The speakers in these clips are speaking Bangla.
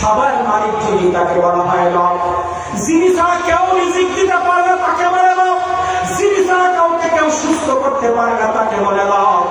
সবার মালিক যিনি তাকে বলা হয় রব। যিনি ছাড়া কেউ রিজিক দিতে পারে না তাকে বলে রব। যিনি ছাড়া কাউকে কেউ সুস্থ করতে পারে না তাকে বলে রব।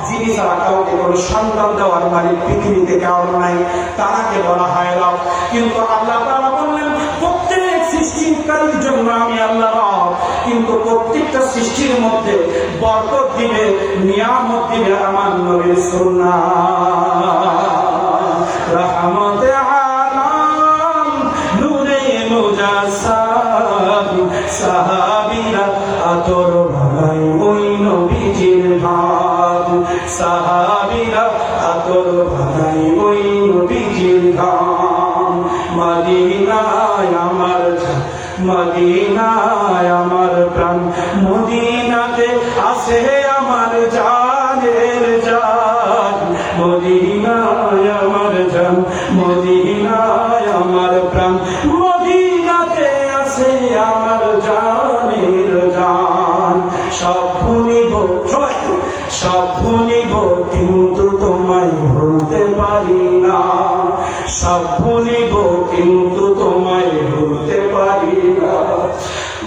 যিনি ছাড়া কাউকে কোনো সন্তান দেওয়ার মালিক পৃথিবীতে কেউ নাই তাকে বলা হয় রব। কিন্তু আল্লাহ তাআলা বললেন প্রত্যেক সৃষ্টিকারীর জন্য আমি আল্লাহ রব, কিন্তু প্রত্যেকটা সৃষ্টির মধ্যে বরকত দিবে, নিয়ামত দিবে আমার নবীর সুন্নাহ। রহমতে আলাম নূরে মুজাসসাম সাহাবীরা আতর ভাই ওই নবীজির ভাব। সাহাবীরা আতর ভাই ওই নবীজির ভাব। মদিনায় আমার জান, মদিনায় আমার প্রাণ, মদিনাতে আসে আমার জানের জান। মদিনায় আমার জান, মদিনায় আমার প্রাণ, মদিনাতে আসে আমার জানের জান। সব ভুলিব সবাই, সব ভুলিব কিন্তু তোমায় ভুলতে পারি না। সব ভুলিব কিন্তু তোমায় ভুলতে পারি না।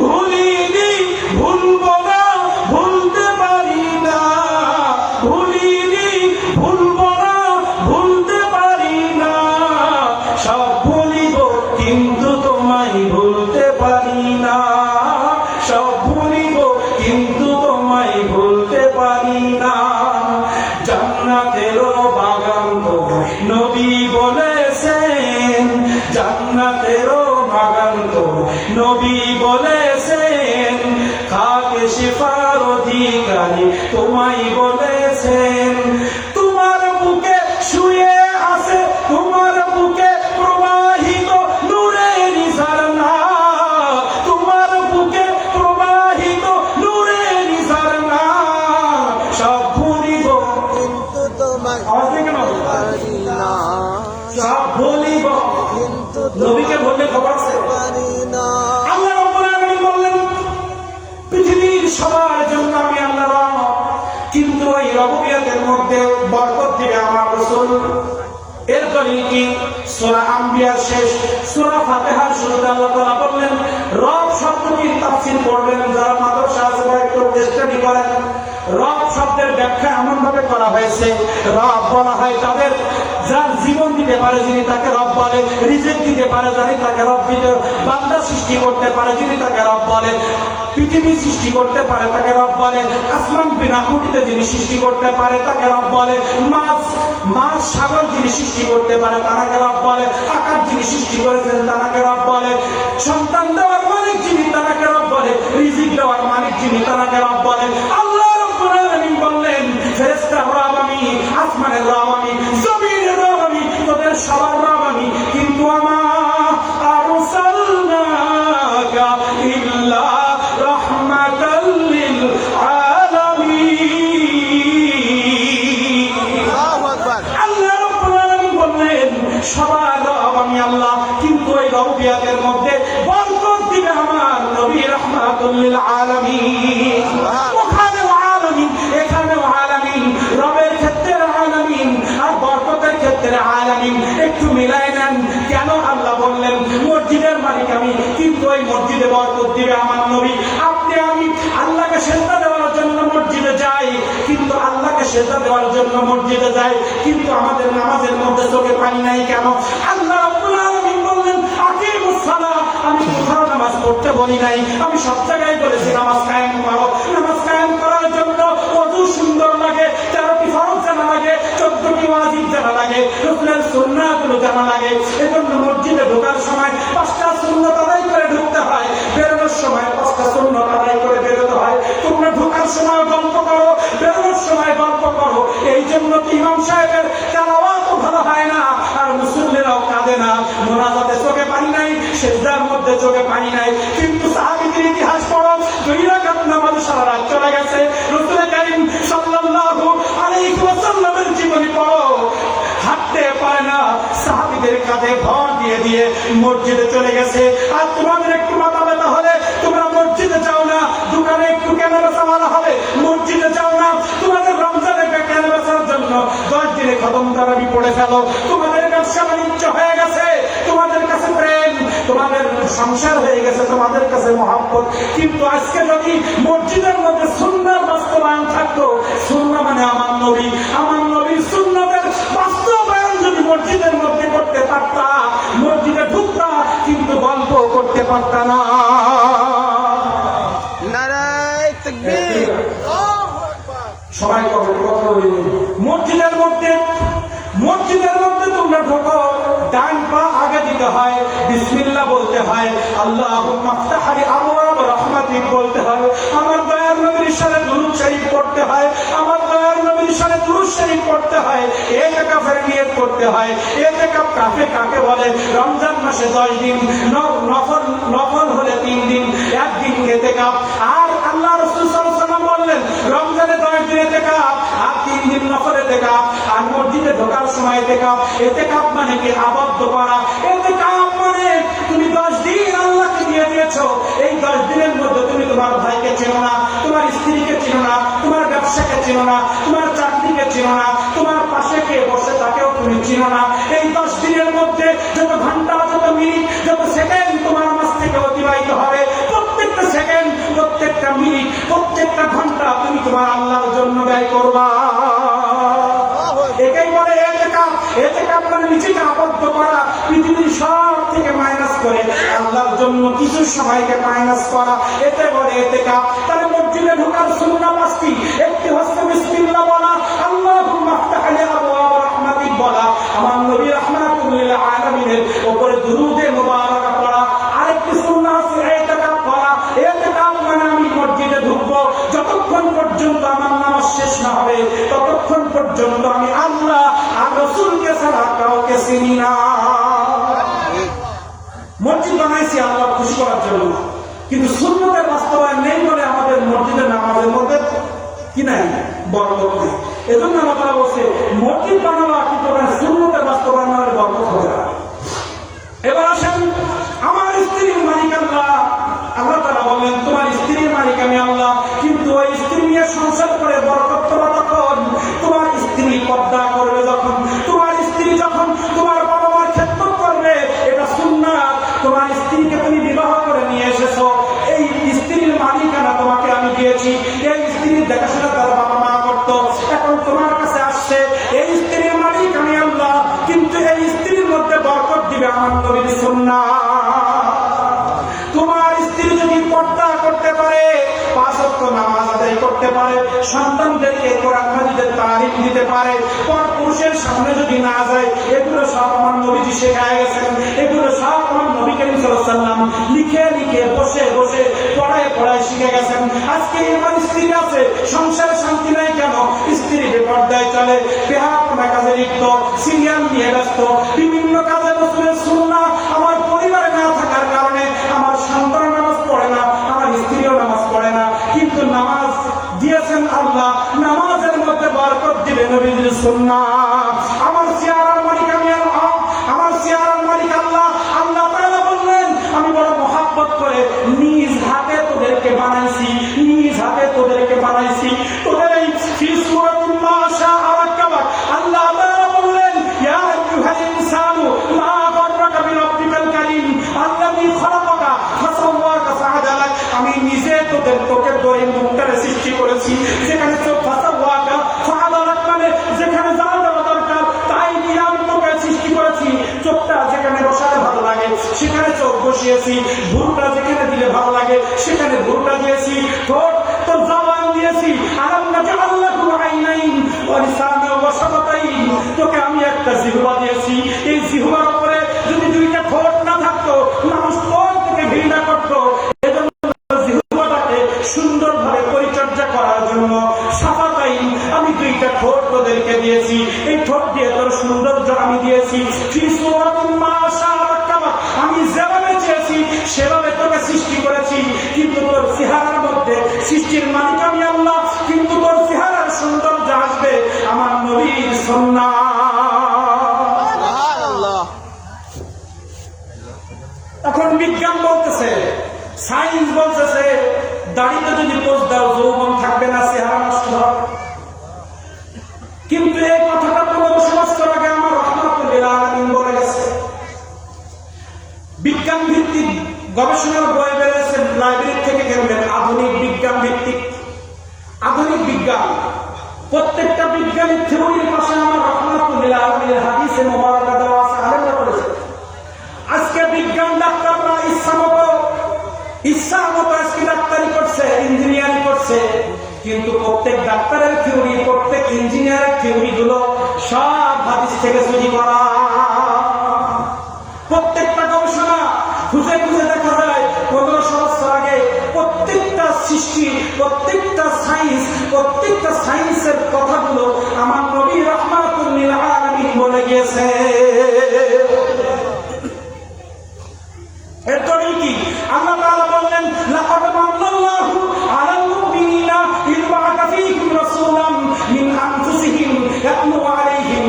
ভুলিনি ভুলব না, ভুলতে পারি না। ভুলিনি ভুলব না, ভুলতে পারি না। সব ভুলিব কিন্তু তোমায় ভুলতে পারি না। সব ভুলিব কিন্তু তোমায় ভুলতে পারি না। জান্নাতেরও বাগান তো নবী বলেছেন, জান্নাতেরও বাগান তো নবী বলেছেন। খাকে শিফার অধিকারী তোমায় বলেছেন। তোমার বুকে শুয়ে আছে, তোমার বুকে প্রবাহিত নূরের ঝরনা। তোমার বুকে প্রবাহিত নূরের ঝরনা। সব ভুলিব কিন্তু তোমায় পারি না। সব ভুলিব কিন্তু নবীকে বললে খবর আছে। পারি না। আল্লাহ রাব্বুল আলামিন বললেন পৃথিবীর সবার জন্য আমি আল্লাহ রব, কিন্তু এই রবুবিয়তের মধ্যে বরকত দিবে আমার রাসূল। এরপরে কি সূরা আম্বিয়ার শেষ সূরা ফাতিহার শুরুতে আল্লাহ তাআলা বললেন রব শব্দটির তাফসীর করবেন যারা মাদ্রাসা আছে বা একটু স্টাডি করেন। রব শব্দের ব্যাখ্যা এমন ভাবে করা হয়েছে, রব বলা হয় তাদের যার জীবন দিতে পারে যিনি তাকে রব বলে, রিজিক দিতে পারে যিনি তাকে রব দিতে, বান্দা সৃষ্টি করতে পারে যিনি তাকে রব বলে, পৃথিবী সৃষ্টি করতে পারে তাকে রব বলে, আসমান বিনা খুঁটিতে যিনি সৃষ্টি করতে পারে তাকে রব বলে, মাছ সাগর যিনি সৃষ্টি করতে পারে তাকে রব বলে, আকাশ যিনি সৃষ্টি করেছেন তাকে রব বলে, সন্তান দেওয়ার মালিক যিনি তাকে রব বলে, রিজিক দেওয়ার মালিক যিনি তাকে রব বলে। আল্লাহ রাব্বুল আলামিন বললেন ফেরেশতার রব আমি, আসমানের রব আমি, জমিনের রব আমি, তোদের সবার রব আমি, কিন্তু আমা আরসালনাকা ইল্লা রাহমাতাল লিল আলামিন। আল্লাহু আকবার। আল্লাহ রাব্বুল আলামিন বললেন সবার রব আমি আল্লাহ, কিন্তু এই রবুবিয়তের মধ্যে বরকত দিবে আমার নবী রাহমাতুল লিল আলামিন। ওখানেও আলামিন, এখানেও আলামিন, রবের ক্ষেত্রে আলামিন আর বরকতের ক্ষেত্রে আলামিন। একটু মিলাই নেন কেন আল্লাহ বললেন মসজিদের মালিক আমি, কিন্তু ওই মসজিদে বরকত দিবে আমার নবী। আপনি আমি আল্লাহকে সেজদা দেওয়ার জন্য মসজিদে যাই, কিন্তু আল্লাহকে সেজদা দেওয়ার জন্য মসজিদে যাই, কিন্তু আমাদের নামাজের মধ্যে চোখে পানি নাই কেন? আল্লাহ রাব্বুল আলামিন বললেন আকিমুস সালাহ, আমি কোথাও নামাজ পড়তে বলি নাই, আমি সব জায়গায় বলেছি নামাজ কায়েম করো। নামাজ কায়েম করার জন্য ওযু সুন্দর লাগে, 13টি ফরজ জানা লাগে, 14টি ওয়াজিব জানা লাগে, রাসূলের সুন্নাহগুলো জানা লাগে। এজন্য মসজিদে ঢোকার সময় 5টা সুন্নাত আদায় করে ঢুকতে হয়, বেরোনোর সময় 5টা সুন্নাত আদায় করে বেরোতে হয়। তোমরা ঢোকার সময় গল্প করো, বেরোনোর সময় গল্প করো। এই জন্য তো ইমাম সাহেবের তেলাওয়াতও ভালো হয় না, আর মুসল্লিরাও কাঁদে না। মোনাজাতে চোখে পানি নাই, সিজদার মধ্যে চোখে পানি নাই, কিন্তু সাহাবীদের ইতিহাস পড়ো, 2 রাকাত নামাজ সারা রাত চলে গেছে। রাসূল কারীম সাল্লাল্লাহু আলাইহি ওয়াসাল্লামের জীবনী পড়ো, হাঁটতে পারে না, সাহাবীদের কাঁধে ভর দিয়ে দিয়ে মসজিদে চলে গেছে। আর তোমাদের একটু মাথা ব্যথা হলে তোমরা মসজিদে যাও না, দোকানে একটু কেনাবেচা ভালো হবে মসজিদে যাও না, তোমাদের রমজানে কেনাবেচার জন্য 10 দিনে খতম তারাবি পড়ে ফেলো। তোমাদের ব্যবসা বাণিজ্য হয়ে গেছে, তোমাদের কাছে প্রেম, তোমাদের সংসার হয়ে গেছে তোমাদের কাছে মহব্বত। কিন্তু আজকে যদি মসজিদের মধ্যে সুন্নাহর বাস্তবায়ন থাকতো, সুন্নাহ মানে আমার নবী, আমার নবীর সুন্নাতের বাস্তবায়ন যদি মসজিদের মধ্যে করতে পারতা, মসজিদে ঢুকতা কিন্তু গল্প করতে পারতা না। নারায়ে তাকবীর। সবাই কথা বলি। মসজিদের মধ্যে তোমরা ঢোকো, ডান পা আগে দিতে হয়, বিসমিল্লাহ বলতে হয়, আল্লাহুম্মা আফতাহলি আবওয়াব রাহমাতিক বলতে হয়, আমার দয়ার নবীর শানে দুরূদ শরীফ পড়তে হয়, আমার দয়ার নবীর শানে দুরূদ শরীফ পড়তে হয়, ইতিকাফের নিয়ত করতে হয়। ইতিকাফ কাকে বলে? রমজান মাসে 10 দিন, নফল হলে 3 দিন, 1 দিন ইতিকাফ। আর আল্লাহ রাসূল সাল্লাল্লাহু আলাইহি ওয়াসাল্লাম বললেন রমজানে 10 দিন ইতিকাফ আর 3 দিন নফল ইতিকাফ। আর মসজিদে ঢোকার সময় ইতিকাফ। ইতিকাফ মানে কি? আবদ্ধ করা। ইতিকাফ মানে তুমি 10 দিন আল্লাহকে দিয়ে দিয়েছো, এই 10 দিনের মধ্যে তুমি তোমার ভাইকে চেনো না, তোমার স্ত্রীকে চেনো না, তোমার ব্যবসাকে চেনো না, তোমার চাকরিকে চেনো না, তোমার পাশে কে বসে তাকেও তুমি চেনো না। এই 10 দিনের মধ্যে যত ঘন্টা, যত মিনিট, যত সেকেন্ড তোমার মাঝ থেকে অতিবাহিত হবে, প্রত্যেকটা সেকেন্ড, প্রত্যেকটা মিনিট, প্রত্যেকটা ঘন্টা তুমি তোমার আল্লাহর জন্য ব্যয় করবা। এটাই বলে ইতিকাফ। ইতিকাফ মানে নিজেকে আবদ্ধ করা, পৃথিবীর সব থেকে মাইনাস করে আল্লাহর জন্য কিছু সময়কে মাইনাস করা, এতে বলে ইতিকাফ। তাহলে মসজিদে ঢোকার সুন্নাহ 5টি। একটি হচ্ছে বিসমিল্লাহ বলা, আল্লাহুম্মা আফতাহলি আবওয়াব রাহমাতিক বলা, আমার নবী রাহমাতুল লিল আলামিনের উপরে দুরূদে মুবারাকা পড়া। আরেকটি সুন্নাহ আছে ইতিকাফ করা। ইতিকাফ মানে আমি মসজিদে ঢুকবো, যতক্ষণ পর্যন্ত আমার নামাজ শেষ না হবে ততক্ষণ পর্যন্ত আমি আল্লাহ আর রাসূলকে ছাড়া কাউকে চিনি না। মসজিদ বানাইছি আল্লাহ খুশি করার জন্য, কিন্তু সুন্নতের বাস্তবায়ন নেই বলে আমাদের মসজিদের নামাজের মধ্যে কি নাই, বরকত নেই। এজন্য আমরা বলছে মসজিদ বানাবা কিন্তু সুন্নতের বাস্তবায়নের বরকত হবে না। এবার আসেন, আমার স্ত্রীর মালিক আল্লাহ। আল্লাহ তাআলা বললেন তোমার স্ত্রীর মালিক আমি আল্লাহ, কিন্তু ওই স্ত্রী নিয়ে সংসার করে বরকত পাবা তখন, তোমার স্ত্রী পর্দা করবে যখন, তোমার স্ত্রী যখন তোমার বাবা মার খেদমত করবে, এটা সুন্নাত। তোমার স্ত্রীকে তুমি বিবাহ করে নিয়ে এসেছো, এই স্ত্রীর মালিকানা তোমাকে আমি দিয়েছি, এই স্ত্রীর দেখাশোনা তার বাবা মা করতো, এখন তোমার কাছে আসছে, এই স্ত্রীর মালিক আমি আল্লাহ, কিন্তু এই স্ত্রীর মধ্যে বরকত দিবে আমার নবীর সুন্নাহ। তোমার স্ত্রী যদি পর্দা করতে পারে, 5 ওয়াক্ত নামাজ আদায় করতে পারে, সন্তানদেরকে কোরআন হাদিসের তালিম দিতে পারে, পরপুরুষের সামনে যদি না যায়, এগুলো সব আমার নবীজি শেখায় গেছেন, এগুলো সব আমার নবী করিম সাল্লাল্লাহু আলাইহি ওয়াসাল্লাম লিখে লিখে বসে বসে পড়ায় শিখে গেছেন। আজকে আমার স্ত্রী আছে, সংসারে শান্তি নাই কেন? স্ত্রী বেপর্দায় চলে, বেহায়াপনা কাজে লিপ্ত, সিরিয়াল নিয়ে ব্যস্ত, বিভিন্ন কাজে রাসূলের সুন্নাহ আমার পরিবারে না থাকার কারণে আমার সন্তান নামাজ পড়ে না, আমার স্ত্রীও নামাজ পড়ে না, কিন্তু নামাজ দিয়েছেন আল্লাহ, নামাজের মধ্যে বরকত দিবে নবীর সুন্নাহ। আমার চেহারার মালিক আমি আল্লাহ, আমার চেহারার মালিক আল্লাহ। আল্লাহ তাআলা বললেন আমি বড় মহব্বত করে নিজ হাতে তোদেরকে বানাইছি, নিজ হাতে তোদেরকে বানাইছি। তোদের এই ফি সূরাতুল মাশা আরাকাবা আল্লাহ তাআলা বললেন ইয়া আইয়ুহাল ইনসানু মা গাররাকা বিরাব্বিকাল কারীম আল্লাযী খালাকাকা ফাসাওয়াকা ফাআদালাক। আমি নিজে তোকে ধরে মুখটারে সৃষ্টি করেছি, যেখানে চোখ ফাসাওয়াকা ফাআদালাক মানে যেখানে যা দেওয়া দরকার তাই দিয়ে আমি তোকে সৃষ্টি করেছি। চোখটা যেখানে বসালে ভালো লাগে সেখানে চোখ বসিয়েছি, ভুরুটা যেখানে দিলে ভালো লাগে সেখানে ভুরুটা দিয়েছি, ঠোঁট তোর জবান দিয়েছি। আলাম নাজআল লাহু আইনাইন ওয়া লিসানান ওয়া শাফাতাইন, তোকে আমি একটা জিহ্বা দিয়েছি, এই জিহ্বার উপরে যদি 2টা ঠোঁট না থাকতো মানুষ কোন থেকে ঘৃণা করতো। এজন্য জিহ্বাটাকে সুন্দরভাবে পরিচর্যা করার জন্য শাফাতাইন আমি 2টা ঠোঁট তোদেরকে দিয়েছি, এই ঠোঁট দিয়ে তোর সৌন্দর্য আমি দিয়েছি। ফি সূরাতুল মাশা আরাকাবা আমি যেভাবে চেয়েছি সেভাবে তোকে সৃষ্টি করেছি, কিন্তু তোর চেহারার মধ্যে সৃষ্টির মালিক আমি আল্লাহ, কিন্তু তোর চেহারার সৌন্দর্য আসবে আমার নবীর সুন্নাহ। সুবহানাল্লাহ। এখন বিজ্ঞান বলতেছে, সায়েন্স বলতেছে দাড়িতে যদি পোজ দাও যৌবন থাকবে না, চেহারা নষ্ট হবে। কিন্তু এই কথাটা 1500 বছর আগে আমার রাহমাতুল লিল আলামিন বলে গেছে। গবেষণার বই বেরিয়েছে লাইব্রেরি থেকে কিনবেন, আধুনিক বিজ্ঞান ভিত্তিক। আধুনিক বিজ্ঞান, প্রত্যেকটা বিজ্ঞানের থিওরির পাশে আমার রহমাতুল্লিল আলামিনের হাদিসে মুবারাকা দেওয়া আছে, আলেমরা বলেছে। আজকে বিজ্ঞান ডাক্তাররা ইচ্ছা মতো আজকে ডাক্তারি করছে, ইঞ্জিনিয়ারিং করছে, কিন্তু প্রত্যেক ডাক্তারের থিওরি, প্রত্যেক ইঞ্জিনিয়ারের থিওরি গুলো সব হাদিস থেকে চুরি করা। প্রত্যেকটা গবেষণা খুঁজে খুঁজে দেখা যায় 1500 বছর আগে প্রত্যেকটা সৃষ্টি, প্রত্যেকটা সায়েন্সের কথাগুলো আমার নবী রাহমাতুল্লিল আলামিন বলে গিয়েছে। এরপরে কি আল্লাহ তাআলা বললেন, লাকাদ মান্নাল্লাহু আলাল মুমিনিনা ইয বা'আথা ফীহিম রাসূলাম মিন আনফুসিহিম ইয়াতলু আলাইহিম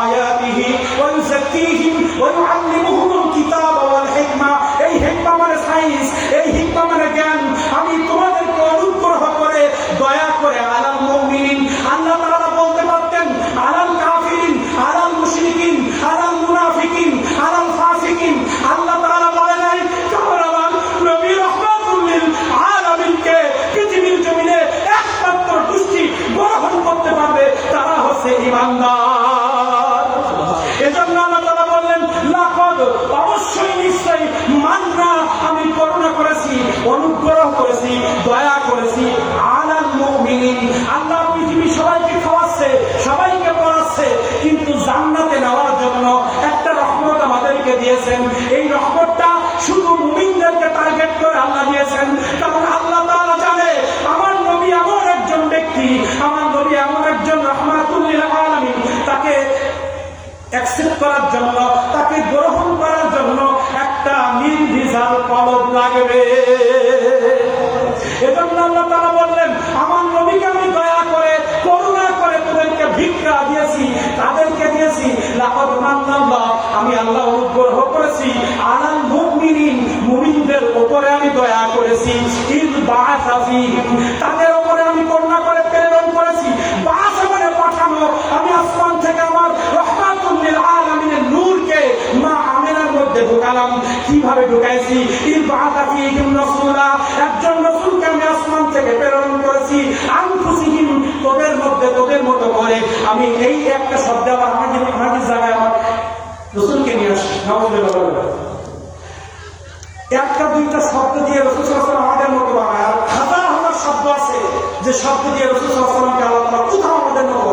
আয়াতিহি ওয়া ইউযাক্কিহিম ওয়া ইউআল্লিমুহুমুল কিতাবা ওয়াল হিকমা। এই হিকমা মানে সায়েন্স, এই হিকমা মানে জ্ঞান। আমি তোমাদেরকে অনুগ্রহ করে, দয়া করে আলাল মুমিনিন, আল্লাহ তাআলা বলতে পারতেন আলাল কাফিরিন, আলাল মুশরিকিন, আলাল মুনাফিকিন, আলাল ফাসিকিন। আল্লাহ তাআলা বলে নাই, কারণ আমার নবী রাহমাতুল্লিল আলামিনকে পৃথিবীর জমিনে একমাত্র দৃষ্টি গ্রহণ করতে পারবে তারা হচ্ছে ঈমানদার। এজন্য আল্লাহ তাআলা বললেন, লাকাদ, অবশ্যই নিশ্চয়ই, মান্না, আমি করুণা করেছি, অনুগ্রহ করেছি, দয়া করেছি, আলাল মুমিনিন। আল্লাহ পৃথিবী সবাইকে খাওয়াচ্ছে, সবাইকে পড়াচ্ছে, কিন্তু জান্নাতে নেওয়ার জন্য একটা রহমত আমাদেরকে দিয়েছেন। এই রহমতটা শুধু মুমিনদেরকে টার্গেট করে আল্লাহ দিয়েছেন, কারণ আল্লাহ তাআলা জানে আমার নবী এমন একজন ব্যক্তি, আমার নবী এমন একজন রাহমাতুল্লিল আলামিন, তাকে অ্যাকসেপ্ট করার জন্য, তাকে গ্রহণ করার জন্য একটা নির্ভেজাল কলব লাগবে। এজন্য আল্লাহ তাআলা বললেন, আমার নবীকে আমি দয়া করে, করুণা করে তোদেরকে ভিক্ষা দিয়েছি, তাদেরকে দিয়েছি। লাকাদ মান্নাল্লাহু, আমি আল্লাহ অনুগ্রহ করেছি, আলাল মুমিনিন, মুমিনদের উপরে আমি দয়া করেছি, ইয বা'আথা ফীহিম, তাদের উপরে আমি করুণা করে প্রেরণ করেছি। বা'আথা মানে পাঠানো। আমি আসমান থেকে আমার রাহমাতুল্লিল আলামিনের নূরকে মা আমিনার মধ্যে ঢুকালাম। কিভাবে ঢুকাইছি? ইয বা'আথা ফীহিম রাসূলা, একজন রাসূলকে আমি আসমান থেকে প্রেরণ করেছি। আনফুসিহিম, তোদের মধ্যে, তোদের মতো করে। আমি এই একটা শব্দ আবার হাদিস জায়গায় আমার রাসূলকে নিয়ে আসি, নাউযুবিল্লাহ। একটা দুইটা শব্দ দিয়ে রাসূল সাল্লাল্লাহু আলাইহি ওয়াসাল্লাম আমাদের মতো বানায়, আর হাজার হাজার শব্দ আছে যে শব্দ দিয়ে রাসূল সাল্লাল্লাহু আলাইহি ওয়াসাল্লামকে আল্লাহ তাআলা কোথাও আমাদের মতো